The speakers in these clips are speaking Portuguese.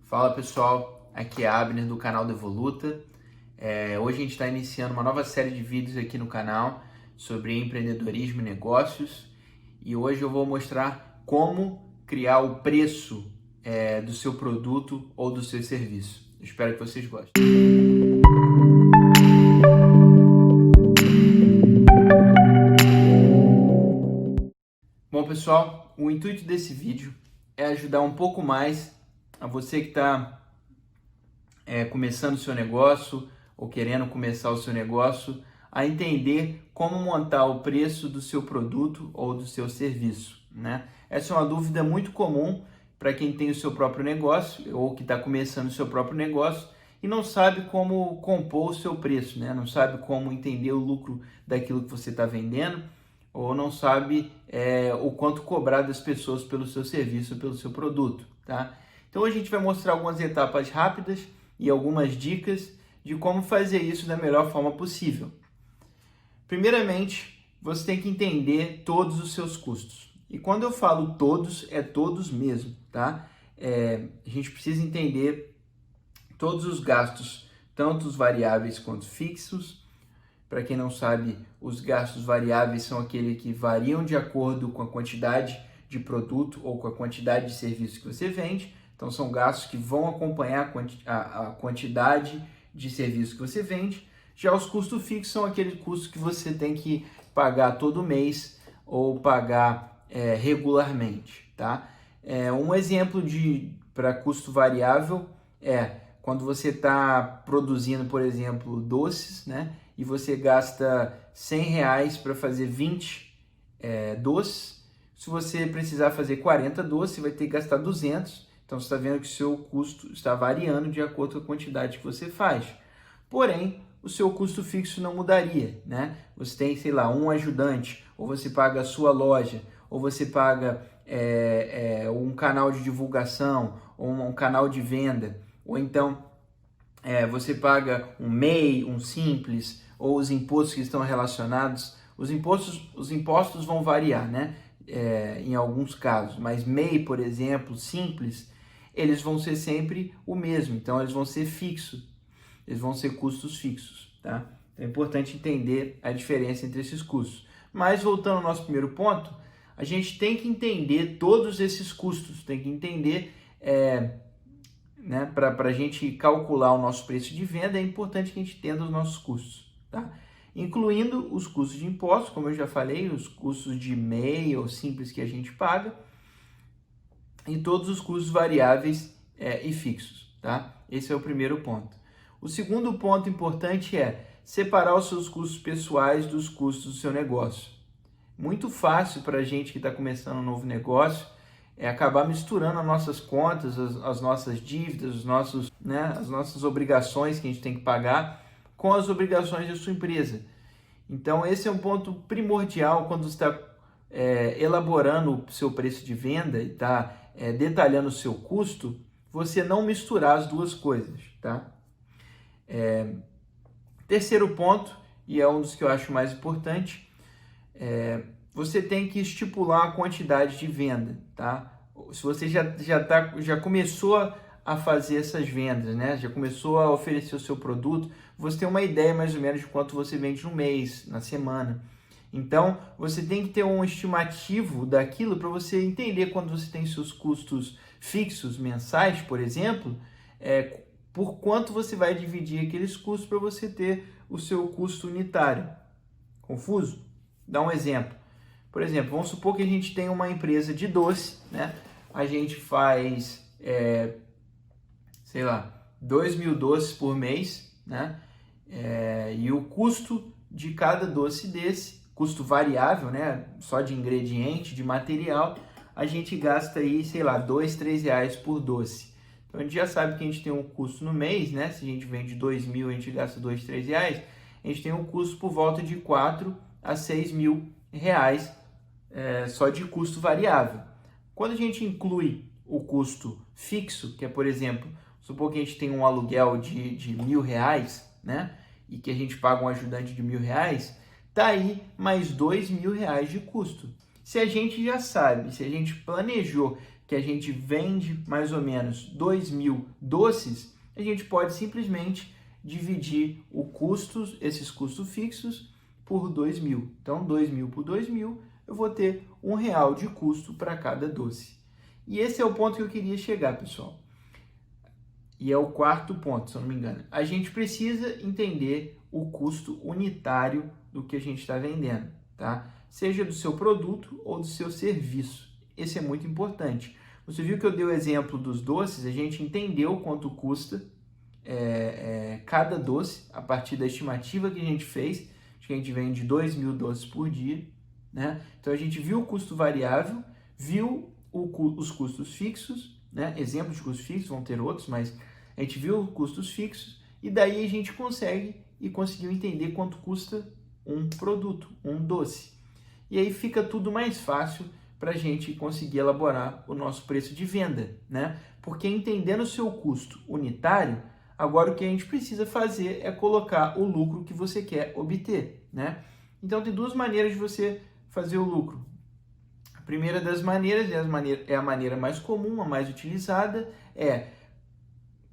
Fala pessoal, aqui é Abner do canal Devoluta. Hoje a gente está iniciando uma nova série de vídeos aqui no canal sobre empreendedorismo e negócios, e hoje eu vou mostrar como criar o preço do seu produto ou do seu serviço. Eu espero que vocês gostem. Bom pessoal, o intuito desse vídeo é ajudar um pouco mais a você que está começando o seu negócio ou querendo começar o seu negócio a entender como montar o preço do seu produto ou do seu serviço, né? Essa é uma dúvida muito comum para quem tem o seu próprio negócio ou que está começando o seu próprio negócio e não sabe como compor o seu preço, né? Não sabe como entender o lucro daquilo que você está vendendo ou não sabe o quanto cobrar das pessoas pelo seu serviço ou pelo seu produto, tá? Então hoje a gente vai mostrar algumas etapas rápidas e algumas dicas de como fazer isso da melhor forma possível. Primeiramente, você tem que entender todos os seus custos. E quando eu falo todos, é todos mesmo, tá? A gente precisa entender todos os gastos, tanto os variáveis quanto fixos. Para quem não sabe, os gastos variáveis são aqueles que variam de acordo com a quantidade de produto ou com a quantidade de serviço que você vende. Então, são gastos que vão acompanhar a quantidade de serviço que você vende. Já os custos fixos são aqueles custos que você tem que pagar todo mês ou pagar regularmente, tá? Um exemplo para custo variável é quando você está produzindo, por exemplo, doces, né? E você gasta R$100 para fazer 20 doces. Se você precisar fazer 40 doces, você vai ter que gastar 200. Então, você está vendo que o seu custo está variando de acordo com a quantidade que você faz. Porém, o seu custo fixo não mudaria, né? Você tem, sei lá, um ajudante, ou você paga a sua loja, ou você paga um canal de divulgação, ou um canal de venda, ou então você paga um MEI, um Simples, ou os impostos que estão relacionados. Os impostos vão variar, né? Em alguns casos, mas MEI, por exemplo, Simples, eles vão ser sempre o mesmo, então eles vão ser fixos, eles vão ser custos fixos, tá? Então é importante entender a diferença entre esses custos. Mas voltando ao nosso primeiro ponto, a gente tem que entender todos esses custos, tem que entender, né, para a gente calcular o nosso preço de venda, é importante que a gente entenda os nossos custos, tá? Incluindo os custos de impostos, como eu já falei, os custos de MEI ou Simples que a gente paga, e todos os custos variáveis e fixos, tá? Esse é o primeiro ponto. O segundo ponto importante é separar os seus custos pessoais dos custos do seu negócio. Muito fácil para a gente que está começando um novo negócio acabar misturando as nossas contas, as nossas dívidas, as nossas obrigações que a gente tem que pagar com as obrigações da sua empresa. Então, esse é um ponto primordial quando você está elaborando o seu preço de venda e está detalhando o seu custo, você não misturar as duas coisas, tá? Terceiro ponto, e é um dos que eu acho mais importante, você tem que estipular a quantidade de venda, tá? Se você já começou a fazer essas vendas, né? Já começou a oferecer o seu produto, você tem uma ideia mais ou menos de quanto você vende no mês, na semana. Então, você tem que ter um estimativo daquilo para você entender quando você tem seus custos fixos mensais, por exemplo, por quanto você vai dividir aqueles custos para você ter o seu custo unitário. Confuso? Dá um exemplo. Por exemplo, vamos supor que a gente tem uma empresa de doce, né? A gente faz, sei lá, 2.000 doces por mês, né? E o custo de cada doce desse, custo variável, né? Só de ingrediente, de material, a gente gasta aí, sei lá, R$2, R$3 por doce. Então a gente já sabe que a gente tem um custo no mês, né? Se a gente vende 2.000, a gente gasta R$2, R$3, a gente tem um custo por volta de R$4 a R$6.000 só de custo variável. Quando a gente inclui o custo fixo, que é, por exemplo, supor que a gente tem um aluguel de R$1.000, né? E que a gente paga um ajudante de R$1.000, tá aí mais R$2.000 de custo. Se a gente já sabe, se a gente planejou que a gente vende mais ou menos 2.000 doces, a gente pode simplesmente dividir esses custos fixos por 2.000. Então, 2.000 por 2.000, eu vou ter R$1 de custo para cada doce. E esse é o ponto que eu queria chegar, pessoal. E é o quarto ponto, se eu não me engano. A gente precisa entender o custo unitário do que a gente está vendendo, tá? Seja do seu produto ou do seu serviço. Esse é muito importante. Você viu que eu dei o exemplo dos doces, a gente entendeu quanto custa cada doce, a partir da estimativa que a gente fez, de que a gente vende 2.000 doces por dia, né? Então a gente viu o custo variável, viu os custos fixos, né? Exemplos de custos fixos, vão ter outros, mas a gente viu os custos fixos e daí a gente conseguiu entender quanto custa um produto, um doce. E aí fica tudo mais fácil para a gente conseguir elaborar o nosso preço de venda, né? Porque entendendo o seu custo unitário, agora o que a gente precisa fazer é colocar o lucro que você quer obter, né? Então tem duas maneiras de você fazer o lucro. A primeira das maneiras, é a maneira mais comum, a mais utilizada,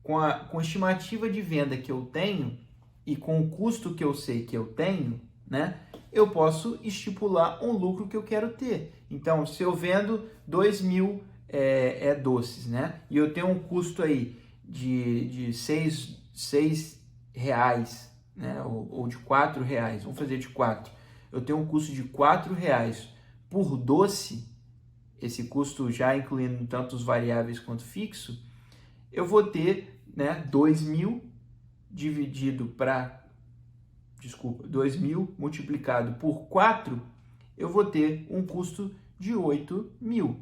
com a estimativa de venda que eu tenho e com o custo que eu sei que eu tenho, né? Eu posso estipular um lucro que eu quero ter. Então, se eu vendo 2.000 doces, né? E eu tenho um custo aí de 6 reais, né? Ou de 4 reais, vamos fazer de 4. Eu tenho um custo de 4 reais por doce, esse custo já incluindo tanto os variáveis quanto fixo, eu vou ter, né, 2.000 2.000 multiplicado por 4, eu vou ter um custo de 8.000.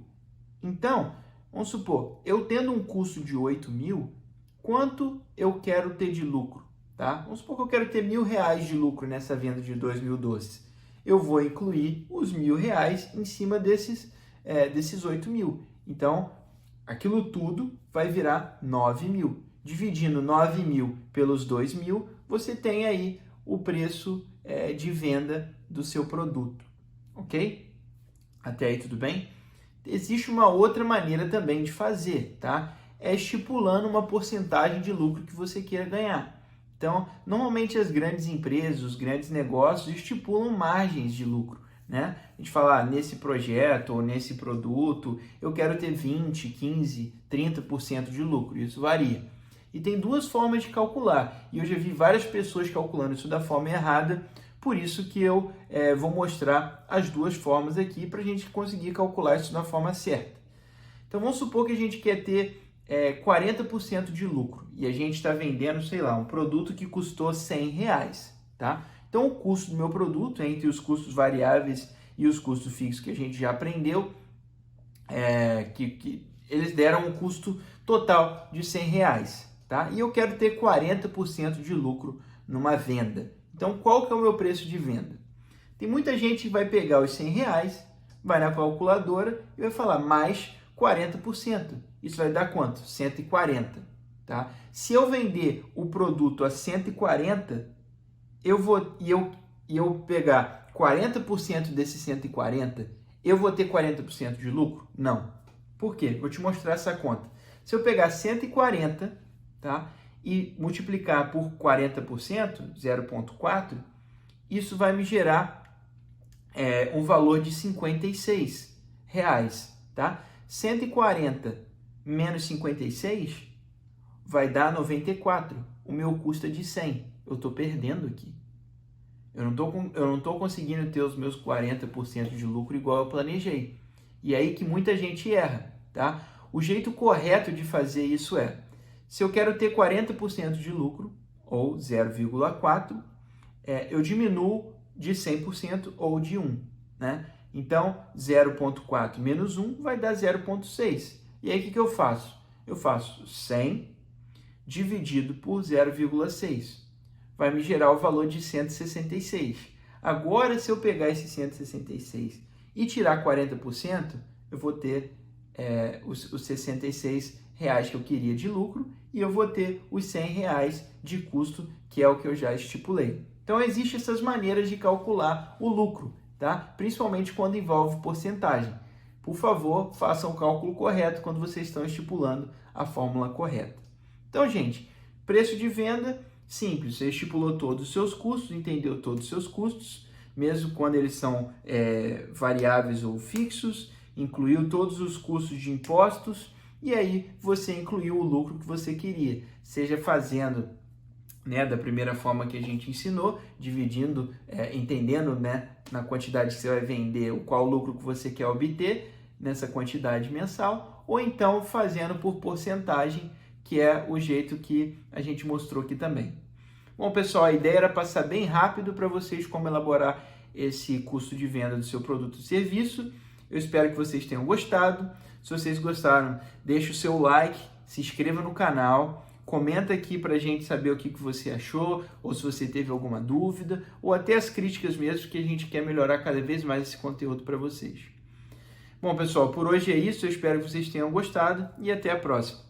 Então, vamos supor, eu tendo um custo de 8.000, quanto eu quero ter de lucro? Tá? Vamos supor que eu quero ter R$1.000 de lucro nessa venda de 2.000 doces. Eu vou incluir os R$1.000 em cima desses 8.000. Então, aquilo tudo vai virar 9.000. Dividindo 9.000 pelos 2.000, você tem aí o preço de venda do seu produto, ok? Até aí tudo bem? Existe uma outra maneira também de fazer, tá? É estipulando uma porcentagem de lucro que você queira ganhar. Então, normalmente as grandes empresas, os grandes negócios estipulam margens de lucro, né? A gente fala, nesse projeto ou nesse produto, eu quero ter 20, 15, 30% de lucro, isso varia. E tem duas formas de calcular, e eu já vi várias pessoas calculando isso da forma errada, por isso que eu vou mostrar as duas formas aqui para a gente conseguir calcular isso da forma certa. Então vamos supor que a gente quer ter 40% de lucro, e a gente está vendendo, sei lá, um produto que custou R$100, tá? Então o custo do meu produto, entre os custos variáveis e os custos fixos que a gente já aprendeu, que eles deram um custo total de R$100. Tá? E eu quero ter 40% de lucro numa venda. Então, qual que é o meu preço de venda? Tem muita gente que vai pegar os R$100, vai na calculadora e vai falar mais 40%. Isso vai dar quanto? 140. Tá? Se eu vender o produto a 140, eu pegar 40% desses 140, eu vou ter 40% de lucro? Não. Por quê? Vou te mostrar essa conta. Se eu pegar 140... Tá? E multiplicar por 40%, 0,4, isso vai me gerar um valor de R$56. Tá? 140 menos 56 vai dar 94. O meu custo é de 100. Eu estou perdendo aqui. Eu não tô conseguindo ter os meus 40% de lucro igual eu planejei. E aí que muita gente erra. Tá? O jeito correto de fazer isso se eu quero ter 40% de lucro, ou 0,4, eu diminuo de 100% ou de 1. Né? Então, 0,4 menos 1 vai dar 0,6. E aí, o que eu faço? Eu faço 100 dividido por 0,6. Vai me gerar o valor de 166. Agora, se eu pegar esse 166 e tirar 40%, eu vou ter os R$66 que eu queria de lucro e eu vou ter os R$100 de custo, que é o que eu já estipulei. Então, existem essas maneiras de calcular o lucro, tá? Principalmente quando envolve porcentagem. por favor, façam o cálculo correto quando vocês estão estipulando a fórmula correta. Então, gente, preço de venda, simples. Você estipulou todos os seus custos, entendeu todos os seus custos, mesmo quando eles são variáveis ou fixos, incluiu todos os custos de impostos e aí você incluiu o lucro que você queria, seja fazendo da primeira forma que a gente ensinou, dividindo, entendendo na quantidade que você vai vender, qual lucro que você quer obter nessa quantidade mensal, ou então fazendo por porcentagem, que é o jeito que a gente mostrou aqui também. Bom, pessoal, a ideia era passar bem rápido para vocês como elaborar esse custo de venda do seu produto ou serviço. Eu espero que vocês tenham gostado. Se vocês gostaram, deixe o seu like, se inscreva no canal, comenta aqui para a gente saber o que você achou, ou se você teve alguma dúvida, ou até as críticas mesmo, que a gente quer melhorar cada vez mais esse conteúdo para vocês. Bom, pessoal, por hoje é isso. Eu espero que vocês tenham gostado e até a próxima.